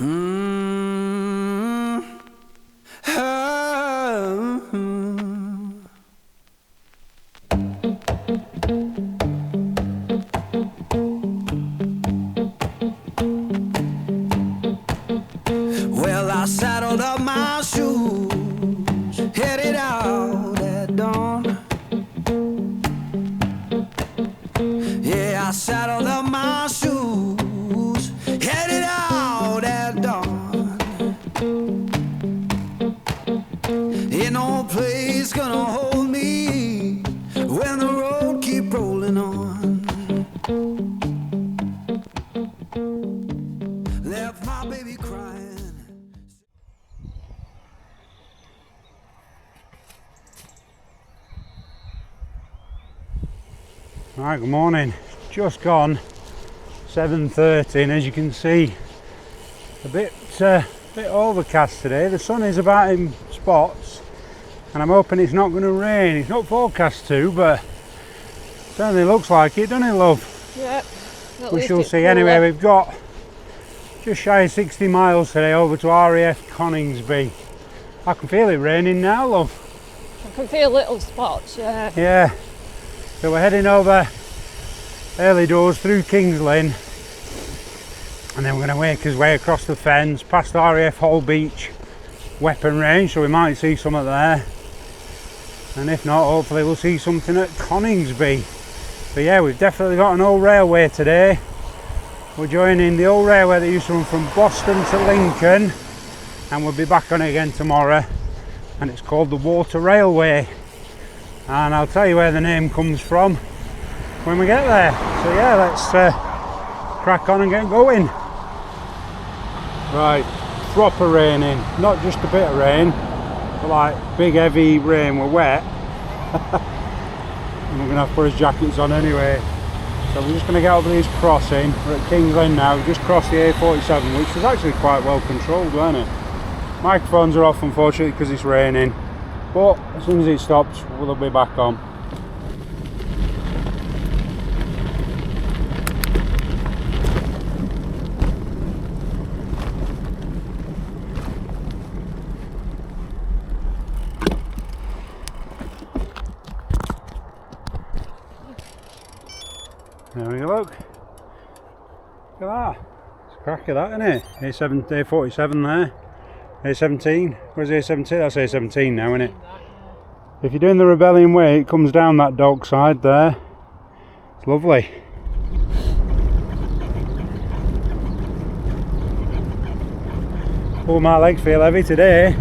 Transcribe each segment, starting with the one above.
Well, I saddled up my shoes, headed out at dawn. Yeah, I saddled up my shoes, headed out at dawn. Ain't no place gonna hold me when the road keep rolling on. Left my baby crying. Right, good morning. Just gone 7:30, and as you can see, a bit overcast today. The sun is about in spots, and I'm hoping it's not going to rain. It's not forecast to, but certainly looks like it, doesn't it, love? Yep. We shall see. Anyway, we've got just shy of 60 miles today over to RAF Coningsby. I can feel it raining now, love. I can feel little spots, yeah. Yeah. So we're heading over early doors through King's Lynn, and then we're going to make our way across the fens past RAF Hall Beach weapon range, so we might see some at there, and if not, hopefully we'll see something at Coningsby. But yeah, we've definitely got an old railway today. We're joining the old railway that used to run from Boston to Lincoln, and we'll be back on it again tomorrow, and it's called the Water Railway. And I'll tell you where the name comes from when we get there. So yeah, let's crack on and get going. Right, proper raining, not just a bit of rain, but like big heavy rain. We're wet. And we're going to have to put his jackets on anyway. So we're just going to get over this crossing. We're at King's Lynn now. We just crossed the A47, which was actually quite well controlled, wasn't it? Microphones are off, unfortunately, because it's raining. But as soon as it stops, we'll be back on. There we go, look. Look at that. It's a crack of that, isn't it? A47 there. A17, where's A17? That's A17 now, isn't it? If you're doing the Rebellion Way, it comes down that dock side there. It's lovely. Oh, my legs feel heavy today.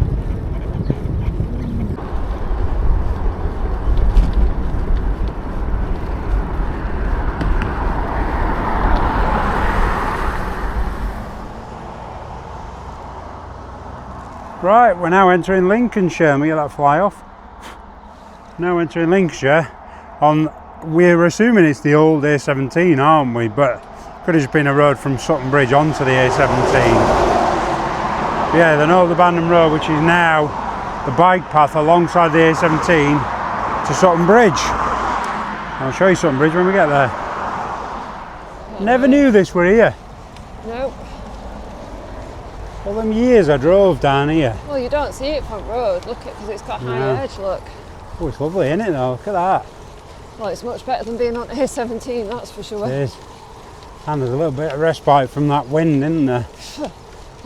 Right, we're now entering Lincolnshire. Let me get that fly off. Now entering Lincolnshire on, we're assuming it's the old A17, aren't we? But could have just been a road from Sutton Bridge onto the A17. Yeah, the North Abandon Road, which is now the bike path alongside the A17 to Sutton Bridge. I'll show you Sutton Bridge when we get there. Never knew this were here. No. All them years I drove down here. Well, you don't see it from road, look at, because it's got high edge, look. Oh, it's lovely, isn't it though? Look at that. Well, it's much better than being on A17, that's for sure. It is. And there's a little bit of respite from that wind, isn't there? Yeah.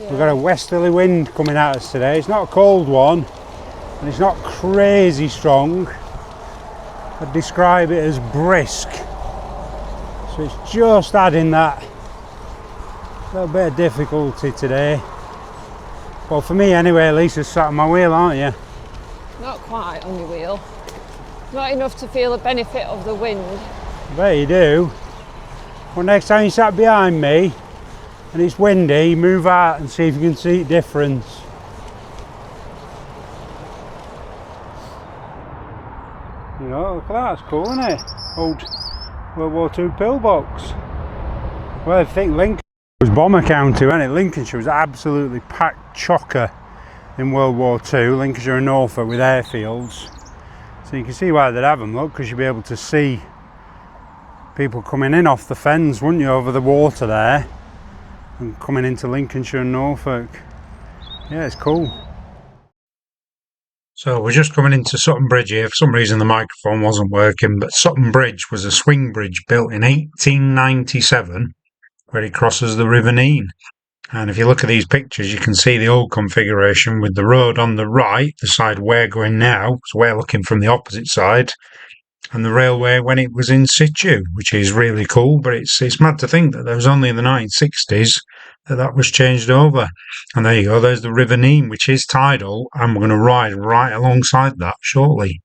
We've got a westerly wind coming at us today. It's not a cold one, and it's not crazy strong. I'd describe it as brisk. So it's just adding that little bit of difficulty today. Well, for me anyway, at least it's sat on my wheel, aren't you? Not quite on your wheel. Not enough to feel the benefit of the wind. I bet you do. Well, next time you sat behind me and it's windy, move out and see if you can see the difference. You know, look at that, it's cool, isn't it? Old World War II pillbox. Well, I think Lincoln was bomber county, wasn't it? Lincolnshire was absolutely packed chocker in World War II, Lincolnshire and Norfolk with airfields. So you can see why they'd have them, look, because you'd be able to see people coming in off the fens, wouldn't you, over the water there. and coming into Lincolnshire and Norfolk. Yeah, it's cool. So we're just coming into Sutton Bridge here. For some reason the microphone wasn't working, but Sutton Bridge was a swing bridge built in 1897 where it crosses the River Nene. And if you look at these pictures, you can see the old configuration with the road on the right, the side we're going now, so we're looking from the opposite side, and the railway when it was in situ, which is really cool. But it's mad to think that there was only in the 1960s that was changed over. And there you go, there's the River Nene, which is tidal, and we're going to ride right alongside that shortly.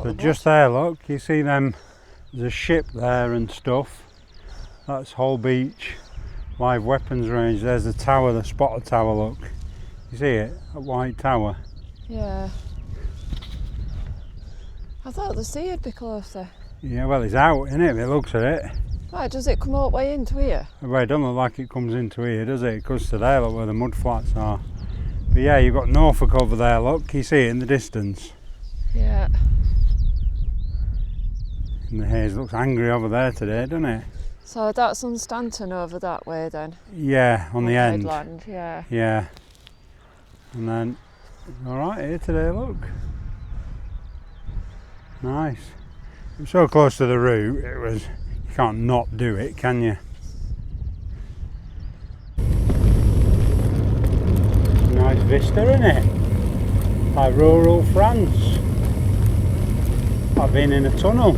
So just there, look, you see them, there's a ship there and stuff. That's Hull Beach live weapons range. There's the tower, the spotter tower, look. You see it, that white tower? Yeah. I thought the sea would be closer. Yeah, well, it's out, isn't it, if it looks at it. Right, does it come all the way into here? Well, it doesn't look like it comes into here, does it? It goes to there, look, where the mud flats are. But yeah, you've got Norfolk over there, look, you see it in the distance. Yeah. And the haze looks angry over there today, doesn't it? So that's Unstanton over that way then? Yeah, on the end. Headland, yeah. Yeah. And then, alright here today, look. Nice. I'm so close to the route, it was, you can't not do it, can you? Nice vista, isn't it? Like rural France. I've been in a tunnel.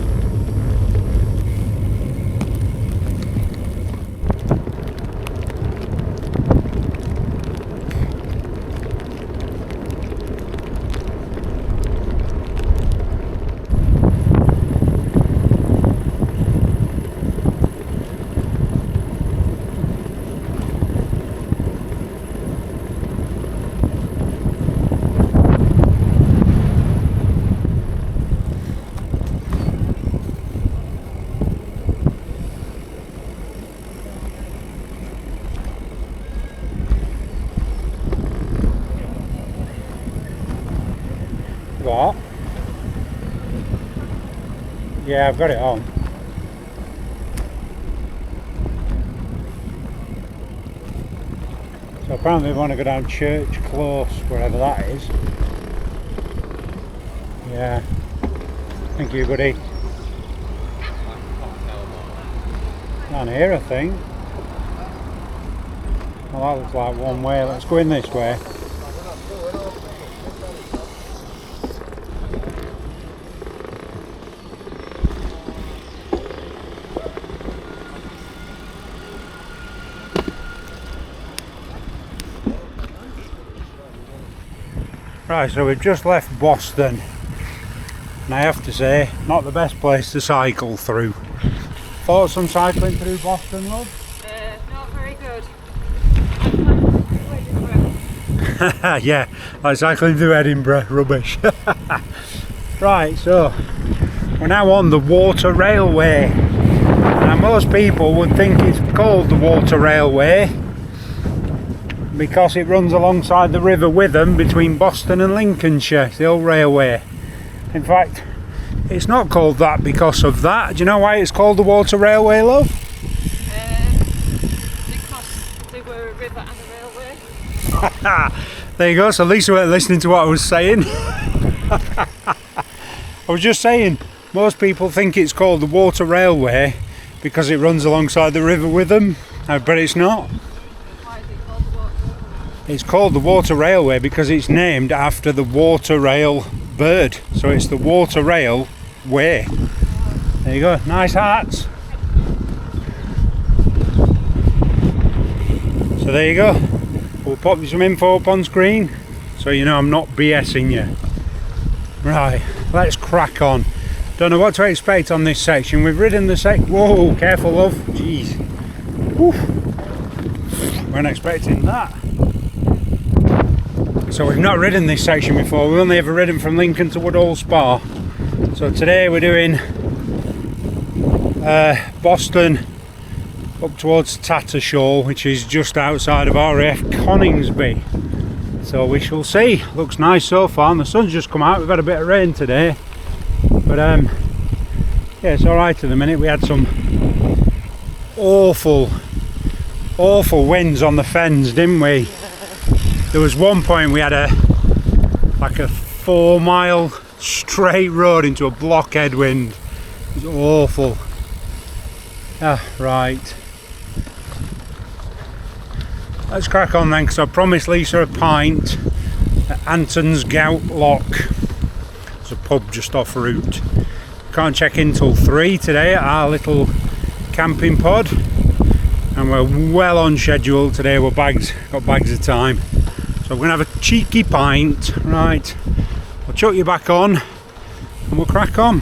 What? Yeah, I've got it on. So apparently we want to go down Church Close, wherever that is. Yeah. Thank you, buddy. Down here, I think. Well, that looks like one way. Let's go in this way. Right, so we've just left Boston, and I have to say, not the best place to cycle through. Thoughts on cycling through Boston, love? Not very good. Yeah, like cycling through Edinburgh, rubbish. Right, so we're now on the Water Railway. Now most people would think it's called the Water Railway because it runs alongside the River Witham between Boston and Lincolnshire, it's the old railway. In fact, it's not called that because of that. Do you know why it's called the Water Railway, love? Because they were a river and a railway. There you go, so at least you weren't listening to what I was saying. I was just saying, most people think it's called the Water Railway because it runs alongside the River Witham, but it's not. Why is it called the Water Railway? It's called the Water Railway because it's named after the water rail bird, so it's the Water Rail Way. There you go, nice hats. So there you go, we'll pop some info up on screen so you know I'm not BSing you. Right, let's crack on. Don't know what to expect on this section. We've ridden the whoa, careful love, jeez. Whew. Weren't expecting that. So we've not ridden this section before. We've only ever ridden from Lincoln to Woodhall Spa. So today we're doing Boston up towards Tattershall, which is just outside of RAF Coningsby. So we shall see. Looks nice so far, and the sun's just come out. We've had a bit of rain today, but yeah, it's all right at the minute. We had some awful winds on the fens, didn't we? There was one point we had like a 4-mile straight road into a blockhead wind. It was awful. Ah, right. Let's crack on then, because I promised Lisa a pint at Anton's Gout Lock. It's a pub just off route. Can't check in till 3 today at our little camping pod, and we're well on schedule today. Got bags of time, so we're gonna have a cheeky pint. Right, I'll chuck you back on and we'll crack on.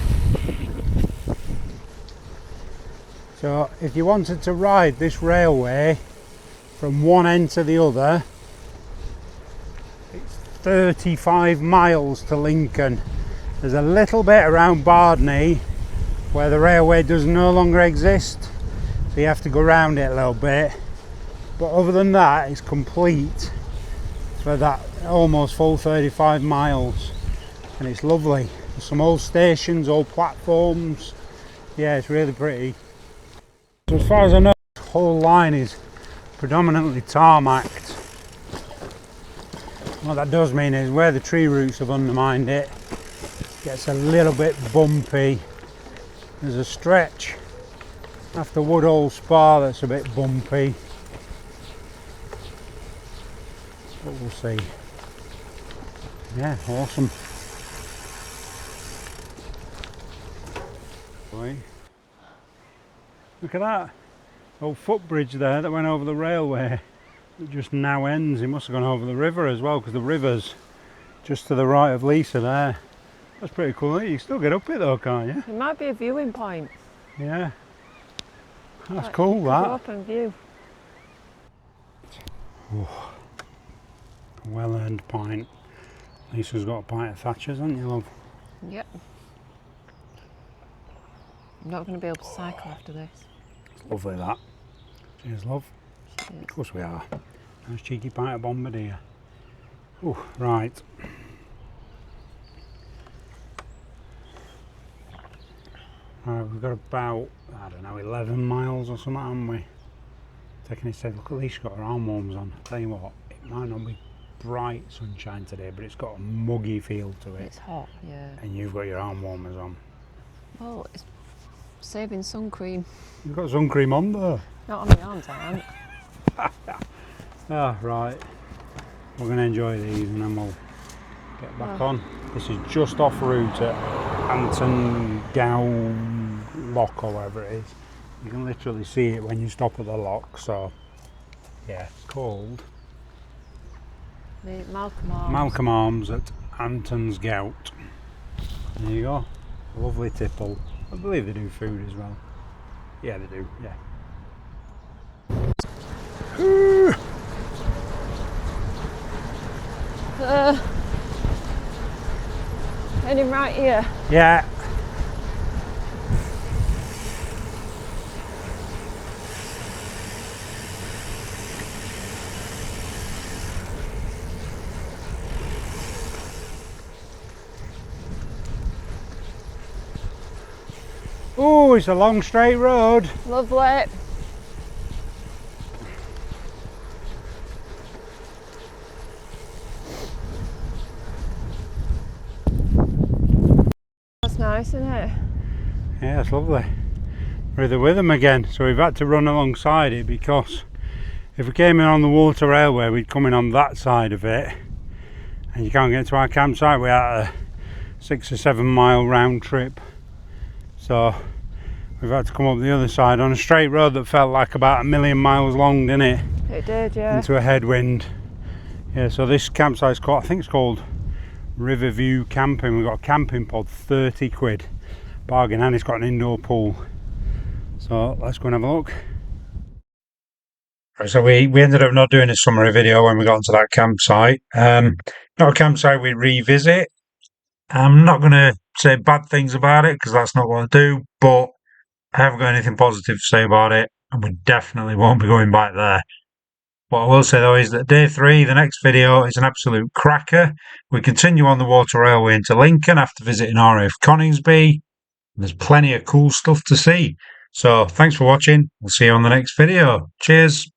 So if you wanted to ride this railway from one end to the other, it's 35 miles to Lincoln. There's a little bit around Bardney where the railway does no longer exist, so you have to go around it a little bit, but other than that it's complete for that almost full 35 miles, and it's lovely. There's some old stations, old platforms. Yeah, it's really pretty. So as far as I know, the whole line is predominantly tarmacked. What that does mean is where the tree roots have undermined it, gets a little bit bumpy. There's a stretch after Woodhall Spa that's a bit bumpy, but we'll see. Yeah, awesome. Look at that old footbridge there that went over the railway. It just now ends. It must have gone over the river as well, because the river's just to the right of Lisa there. That's pretty cool. You can still get up it though, can't you? It might be a viewing point. Yeah, that's cool. Go That. up and view. Oh, a well-earned pint. Lisa's got a pint of Thatcher's, hasn't you, love? Yep. I'm not going to be able to cycle after this. It's lovely that. Cheers, love. Cheers. Of course we are. Nice cheeky pint of Bombardier. Oh, right. Right, we've got about, I don't know, 11 miles or something, haven't we? Taking it said, look, at least got her arm warmers on. I'll tell you what, it might not be bright sunshine today, but it's got a muggy feel to it. It's hot, yeah. And you've got your arm warmers on. Well, it's saving sun cream. You've got sun cream on though. Not on my arms, I haven't. Ah, right. We're going to enjoy these and then we'll get back on. This is just off route at Anton Gout Lock or whatever it is. You can literally see it when you stop at the lock. So yeah, it's called The Malcolm Arms. Malcolm Arms at Anton's Gout. There you go. Lovely tipple. I believe they do food as well. Yeah, they do. Yeah. Heading right here. Yeah. Oh, it's a long straight road. Lovely. That's nice, isn't it? Yeah, it's lovely. We're with them again, so we've had to run alongside it, because if we came in on the water railway, we'd come in on that side of it, and you can't get to our campsite without a 6 or 7 mile round trip. So we've had to come up the other side on a straight road that felt like about 1,000,000 miles long, didn't it? It did, yeah. Into a headwind. Yeah, so this campsite's called, I think it's called Riverview Camping. We've got a camping pod, 30 quid. bargain, and it's got an indoor pool. So let's go and have a look. Right, so we ended up not doing a summary video when we got onto that campsite. Not a campsite we revisit. I'm not going to say bad things about it because that's not what I do, but I haven't got anything positive to say about it, and we definitely won't be going back there. What I will say though is that day 3, the next video, is an absolute cracker. We continue on the water railway into Lincoln after visiting RAF Coningsby. There's plenty of cool stuff to see. So thanks for watching. We'll see you on the next video. Cheers.